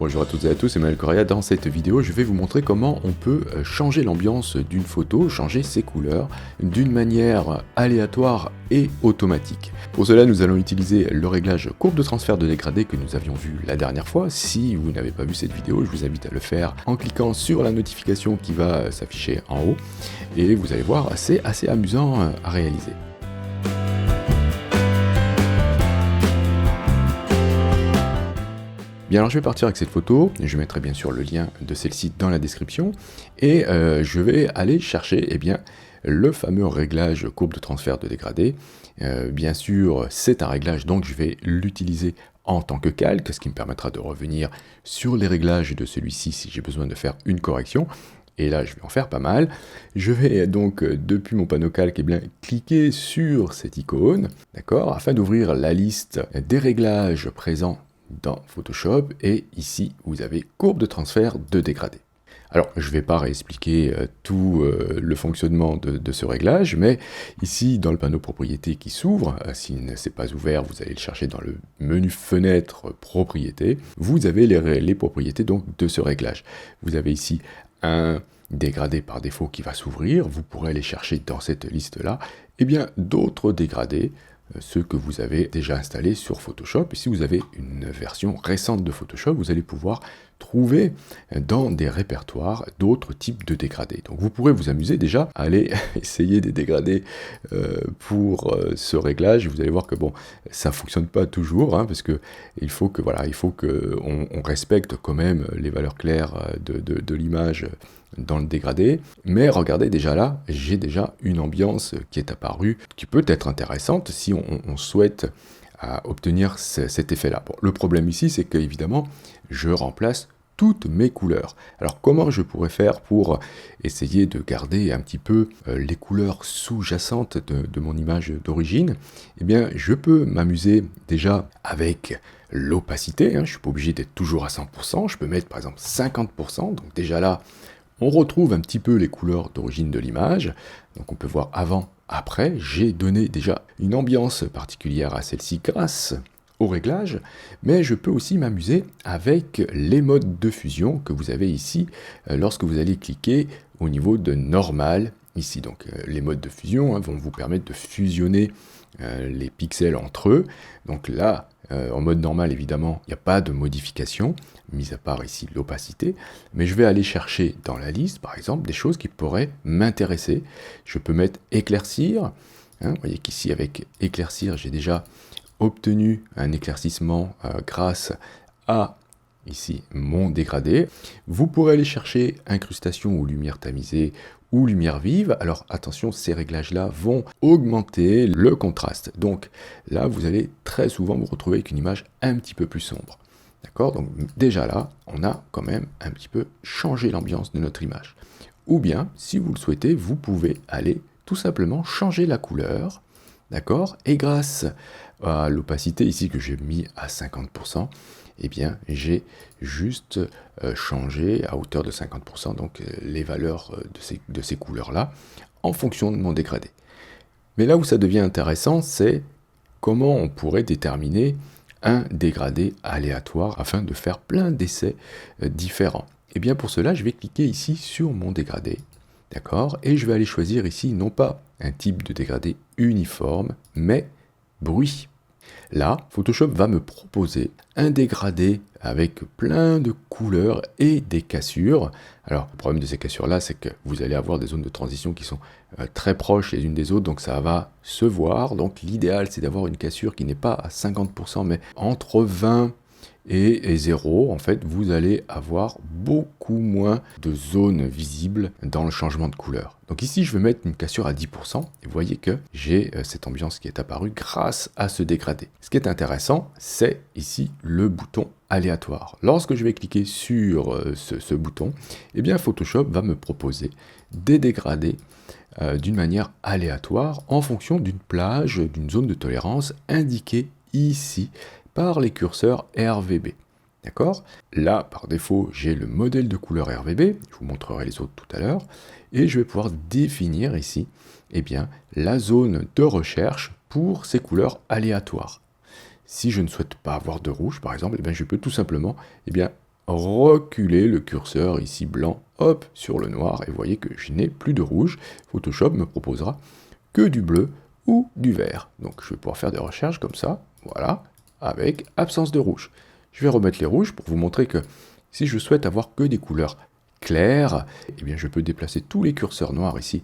Bonjour à toutes et à tous, c'est Emmanuel Correa. Dans cette vidéo, je vais vous montrer comment on peut changer l'ambiance d'une photo, changer ses couleurs d'une manière aléatoire et automatique. Pour cela, nous allons utiliser le réglage courbe de transfert de dégradé que nous avions vu la dernière fois. Si vous n'avez pas vu cette vidéo, je vous invite à le faire en cliquant sur la notification qui va s'afficher en haut et vous allez voir, c'est assez amusant à réaliser. Bien, alors je vais partir avec cette photo, je mettrai bien sûr le lien de celle-ci dans la description, et je vais aller chercher le fameux réglage courbe de transfert de dégradé. Bien sûr, c'est un réglage, donc je vais l'utiliser en tant que calque, ce qui me permettra de revenir sur les réglages de celui-ci si j'ai besoin de faire une correction. Et là, je vais en faire pas mal. Je vais donc, depuis mon panneau calque, cliquer sur cette icône, d'accord, afin d'ouvrir la liste des réglages présents dans Photoshop, et ici vous avez courbe de transfert de dégradé. Alors je ne vais pas réexpliquer tout le fonctionnement de ce réglage, mais ici dans le panneau propriétés qui s'ouvre, s'il ne s'est pas ouvert, vous allez le chercher dans le menu fenêtre propriétés, vous avez les propriétés donc de ce réglage. Vous avez ici un dégradé par défaut qui va s'ouvrir, vous pourrez aller chercher dans cette liste là, et bien d'autres dégradés, ceux que vous avez déjà installés sur Photoshop. Et si vous avez une version récente de Photoshop, vous allez pouvoir trouver dans des répertoires d'autres types de dégradés. Donc vous pourrez vous amuser déjà à aller essayer des dégradés pour ce réglage. Vous allez voir que bon, ça fonctionne pas toujours, hein, parce que il faut que on respecte quand même les valeurs claires de l'image dans le dégradé, mais regardez déjà là, j'ai déjà une ambiance qui est apparue, qui peut être intéressante si on souhaite obtenir cet effet-là. Bon, le problème ici, c'est qu'évidemment, je remplace toutes mes couleurs. Alors comment je pourrais faire pour essayer de garder un petit peu les couleurs sous-jacentes de mon image d'origine? Eh bien, je peux m'amuser déjà avec l'opacité, hein, je ne suis pas obligé d'être toujours à 100%, je peux mettre par exemple 50%, donc déjà là, on retrouve un petit peu les couleurs d'origine de l'image, donc on peut voir avant, après, j'ai donné déjà une ambiance particulière à celle-ci grâce au réglage, mais je peux aussi m'amuser avec les modes de fusion que vous avez ici lorsque vous allez cliquer au niveau de normal, ici. Donc les modes de fusion vont vous permettre de fusionner les pixels entre eux, donc là, en mode normal, évidemment, il n'y a pas de modification, mis à part ici l'opacité, mais je vais aller chercher dans la liste, par exemple, des choses qui pourraient m'intéresser. Je peux mettre éclaircir, hein, vous voyez qu'ici, avec éclaircir, j'ai déjà obtenu un éclaircissement grâce à, ici, mon dégradé. Vous pourrez aller chercher incrustation ou lumière tamisée, ou lumière vive. Alors attention, ces réglages-là vont augmenter le contraste. Donc là, vous allez très souvent vous retrouver avec une image un petit peu plus sombre. D'accord? Donc déjà là, on a quand même un petit peu changé l'ambiance de notre image. Ou bien, si vous le souhaitez, vous pouvez aller tout simplement changer la couleur. D'accord? Et grâce à l'opacité ici que j'ai mis à 50%, eh bien, j'ai juste changé à hauteur de 50%, donc les valeurs de ces couleurs-là, en fonction de mon dégradé. Mais là où ça devient intéressant, c'est comment on pourrait déterminer un dégradé aléatoire afin de faire plein d'essais différents. Et bien pour cela, je vais cliquer ici sur mon dégradé, d'accord, et je vais aller choisir ici non pas un type de dégradé uniforme, mais bruit. Là, Photoshop va me proposer un dégradé avec plein de couleurs et des cassures. Alors, le problème de ces cassures-là, c'est que vous allez avoir des zones de transition qui sont très proches les unes des autres, donc ça va se voir. Donc, l'idéal, c'est d'avoir une cassure qui n'est pas à 50%, mais entre 20 et 0, en fait, vous allez avoir beaucoup moins de zones visibles dans le changement de couleur. Donc ici, je vais mettre une cassure à 10%, et vous voyez que j'ai cette ambiance qui est apparue grâce à ce dégradé. Ce qui est intéressant, c'est ici le bouton aléatoire. Lorsque je vais cliquer sur ce bouton, eh bien Photoshop va me proposer des dégradés d'une manière aléatoire en fonction d'une plage, d'une zone de tolérance indiquée ici par les curseurs RVB. D'accord? Là, par défaut, j'ai le modèle de couleur RVB, je vous montrerai les autres tout à l'heure, et je vais pouvoir définir ici la zone de recherche pour ces couleurs aléatoires. Si je ne souhaite pas avoir de rouge, par exemple, je peux tout simplement reculer le curseur ici blanc, hop, sur le noir, et vous voyez que je n'ai plus de rouge. Photoshop me proposera que du bleu ou du vert. Donc je vais pouvoir faire des recherches comme ça, voilà, avec absence de rouge. Je vais remettre les rouges pour vous montrer que si je souhaite avoir que des couleurs claires, eh bien je peux déplacer tous les curseurs noirs ici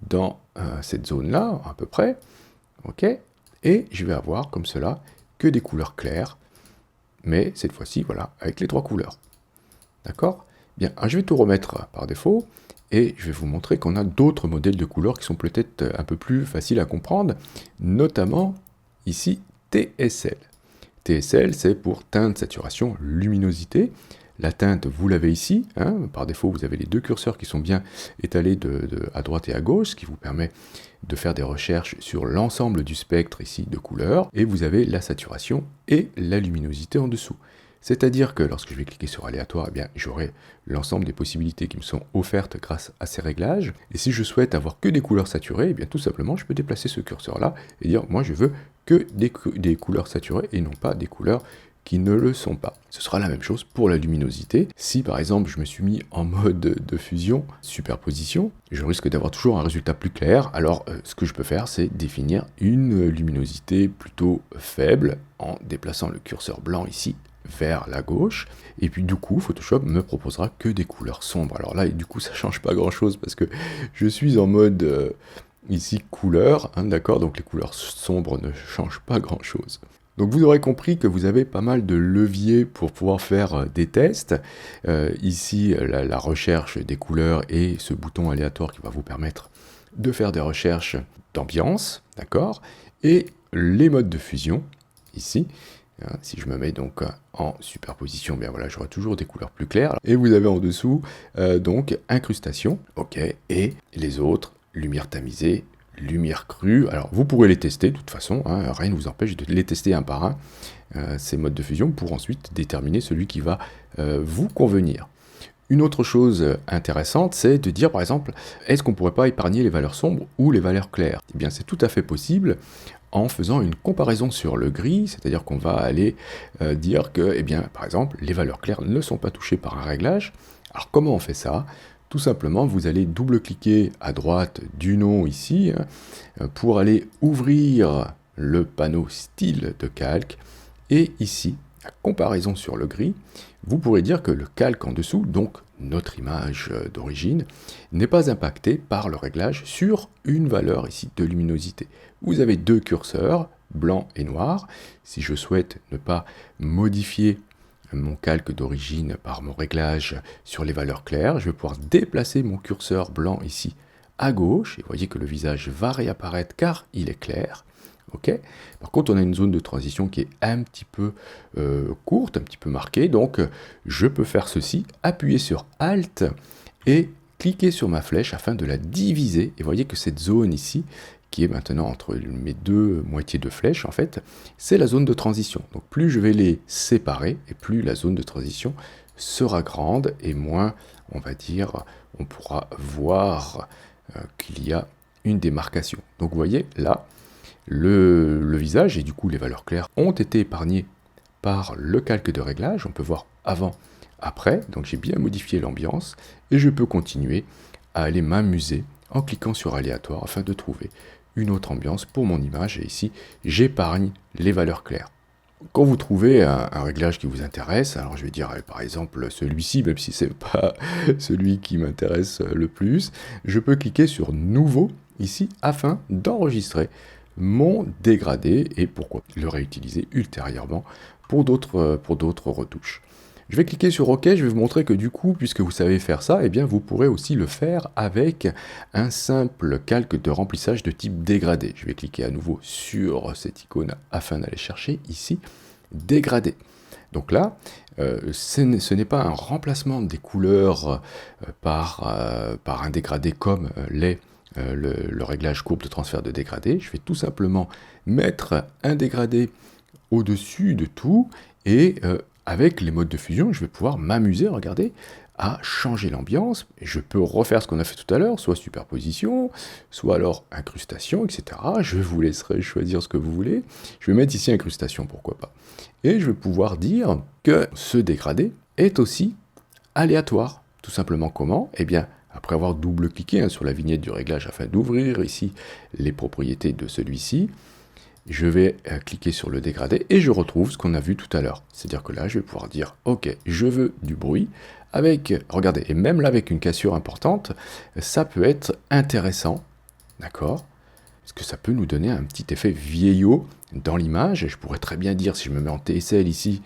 dans cette zone-là, à peu près, ok, et je vais avoir comme cela que des couleurs claires, mais cette fois-ci, voilà, avec les 3 couleurs. D'accord? Bien, je vais tout remettre par défaut, et je vais vous montrer qu'on a d'autres modèles de couleurs qui sont peut-être un peu plus faciles à comprendre, notamment ici TSL. TSL, c'est pour teinte, saturation, luminosité. La teinte, vous l'avez ici, hein, par défaut, vous avez les 2 curseurs qui sont bien étalés à droite et à gauche, ce qui vous permet de faire des recherches sur l'ensemble du spectre ici de couleurs, et vous avez la saturation et la luminosité en dessous. C'est-à-dire que lorsque je vais cliquer sur aléatoire, eh bien, j'aurai l'ensemble des possibilités qui me sont offertes grâce à ces réglages. Et si je souhaite avoir que des couleurs saturées, eh bien, tout simplement, je peux déplacer ce curseur-là et dire, moi, je veux que des couleurs saturées et non pas des couleurs qui ne le sont pas. Ce sera la même chose pour la luminosité. Si par exemple je me suis mis en mode de fusion, superposition, je risque d'avoir toujours un résultat plus clair. Alors ce que je peux faire, c'est définir une luminosité plutôt faible en déplaçant le curseur blanc ici vers la gauche, et puis du coup Photoshop me proposera que des couleurs sombres. Alors là, du coup ça change pas grand chose parce que je suis en mode ici couleur, hein, d'accord, donc les couleurs sombres ne changent pas grand chose. Donc vous aurez compris que vous avez pas mal de leviers pour pouvoir faire des tests. Ici, la recherche des couleurs et ce bouton aléatoire qui va vous permettre de faire des recherches d'ambiance, d'accord? Et les modes de fusion, ici. Si je me mets donc en superposition, bien voilà, j'aurai toujours des couleurs plus claires. Et vous avez en dessous, donc, incrustation, ok, et les autres, lumière tamisée, lumière crue. Alors vous pourrez les tester de toute façon, hein, rien ne vous empêche de les tester un par un, ces modes de fusion, pour ensuite déterminer celui qui va vous convenir. Une autre chose intéressante, c'est de dire par exemple, est-ce qu'on ne pourrait pas épargner les valeurs sombres ou les valeurs claires? Eh bien c'est tout à fait possible en faisant une comparaison sur le gris, c'est-à-dire qu'on va aller dire que, eh bien, par exemple, les valeurs claires ne sont pas touchées par un réglage. Alors comment on fait ça? Tout simplement, vous allez double-cliquer à droite du nom ici, pour aller ouvrir le panneau style de calque, et ici, la comparaison sur le gris, vous pourrez dire que le calque en dessous, donc notre image d'origine, n'est pas impacté par le réglage sur une valeur ici de luminosité. Vous avez 2 curseurs, blanc et noir. Si je souhaite ne pas modifier mon calque d'origine par mon réglage sur les valeurs claires, je vais pouvoir déplacer mon curseur blanc ici à gauche, et vous voyez que le visage va réapparaître car il est clair. Okay. Par contre, on a une zone de transition qui est un petit peu courte, un petit peu marquée, donc je peux faire ceci, appuyer sur Alt et cliquer sur ma flèche afin de la diviser, et vous voyez que cette zone ici, qui est maintenant entre mes 2 moitiés de flèche, en fait, c'est la zone de transition. Donc plus je vais les séparer, et plus la zone de transition sera grande, et moins, on va dire, on pourra voir qu'il y a une démarcation. Donc vous voyez, là, le visage et du coup les valeurs claires ont été épargnées par le calque de réglage. On peut voir avant, après, donc j'ai bien modifié l'ambiance, et je peux continuer à aller m'amuser en cliquant sur aléatoire afin de trouver une autre ambiance pour mon image, et ici j'épargne les valeurs claires. Quand vous trouvez un réglage qui vous intéresse, alors je vais dire par exemple celui-ci, même si c'est pas celui qui m'intéresse le plus, je peux cliquer sur nouveau ici afin d'enregistrer mon dégradé et pourquoi le réutiliser ultérieurement pour d'autres retouches. Je vais cliquer sur OK, je vais vous montrer que du coup, puisque vous savez faire ça, eh bien vous pourrez aussi le faire avec un simple calque de remplissage de type dégradé. Je vais cliquer à nouveau sur cette icône afin d'aller chercher ici dégradé. Donc là, ce n'est pas un remplacement des couleurs par un dégradé comme l'est le réglage courbe de transfert de dégradé. Je vais tout simplement mettre un dégradé au-dessus de tout, et avec les modes de fusion, je vais pouvoir m'amuser, regardez, à changer l'ambiance. Je peux refaire ce qu'on a fait tout à l'heure, soit superposition, soit alors incrustation, etc. Je vous laisserai choisir ce que vous voulez. Je vais mettre ici incrustation, pourquoi pas. Et je vais pouvoir dire que ce dégradé est aussi aléatoire. Tout simplement comment? Eh bien, après avoir double-cliqué sur la vignette du réglage afin d'ouvrir ici les propriétés de celui-ci, je vais cliquer sur le dégradé et je retrouve ce qu'on a vu tout à l'heure. C'est-à-dire que là, je vais pouvoir dire, ok, je veux du bruit, avec, regardez, et même là avec une cassure importante, ça peut être intéressant, d'accord? Parce que ça peut nous donner un petit effet vieillot dans l'image. Je pourrais très bien dire, si je me mets en TSL ici,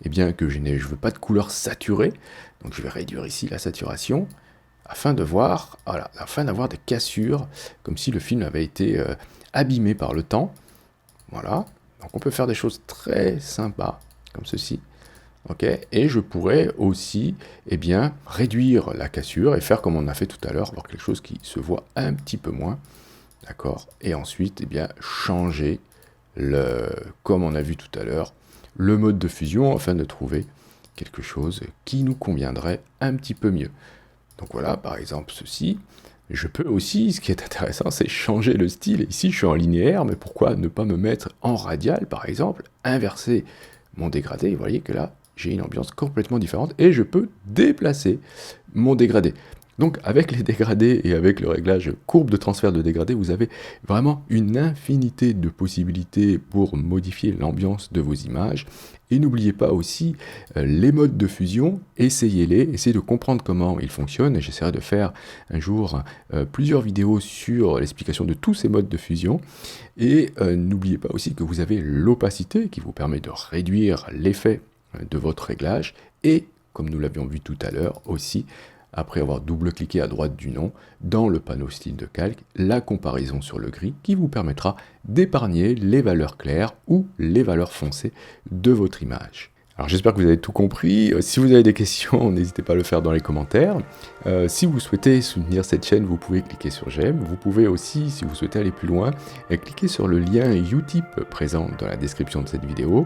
eh bien que je ne veux pas de couleur saturée, donc je vais réduire ici la saturation, afin de voir, voilà, afin d'avoir des cassures, comme si le film avait été abîmé par le temps. Voilà, donc on peut faire des choses très sympas, comme ceci. Ok, et je pourrais aussi réduire la cassure et faire comme on a fait tout à l'heure, avoir quelque chose qui se voit un petit peu moins. D'accord, et ensuite changer, comme on a vu tout à l'heure, le mode de fusion afin de trouver quelque chose qui nous conviendrait un petit peu mieux. Donc voilà, par exemple ceci. Je peux aussi, ce qui est intéressant, c'est changer le style. Ici, je suis en linéaire, mais pourquoi ne pas me mettre en radial, par exemple, inverser mon dégradé. Vous voyez que là, j'ai une ambiance complètement différente et je peux déplacer mon dégradé. Donc avec les dégradés et avec le réglage courbe de transfert de dégradé, vous avez vraiment une infinité de possibilités pour modifier l'ambiance de vos images. Et n'oubliez pas aussi les modes de fusion, essayez-les, essayez de comprendre comment ils fonctionnent. Et j'essaierai de faire un jour plusieurs vidéos sur l'explication de tous ces modes de fusion. Et n'oubliez pas aussi que vous avez l'opacité qui vous permet de réduire l'effet de votre réglage. Et, comme nous l'avions vu tout à l'heure aussi, après avoir double-cliqué à droite du nom, dans le panneau style de calque, la comparaison sur le gris qui vous permettra d'épargner les valeurs claires ou les valeurs foncées de votre image. Alors j'espère que vous avez tout compris. Si vous avez des questions, n'hésitez pas à le faire dans les commentaires. Si vous souhaitez soutenir cette chaîne, vous pouvez cliquer sur j'aime. Vous pouvez aussi, si vous souhaitez aller plus loin, cliquer sur le lien Utip présent dans la description de cette vidéo.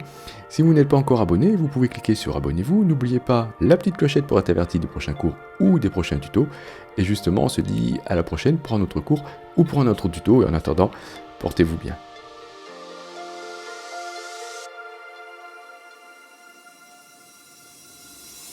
Si vous n'êtes pas encore abonné, vous pouvez cliquer sur abonnez-vous. N'oubliez pas la petite clochette pour être averti des prochains cours ou des prochains tutos. Et justement, on se dit à la prochaine pour un autre cours ou pour un autre tuto. Et en attendant, portez-vous bien.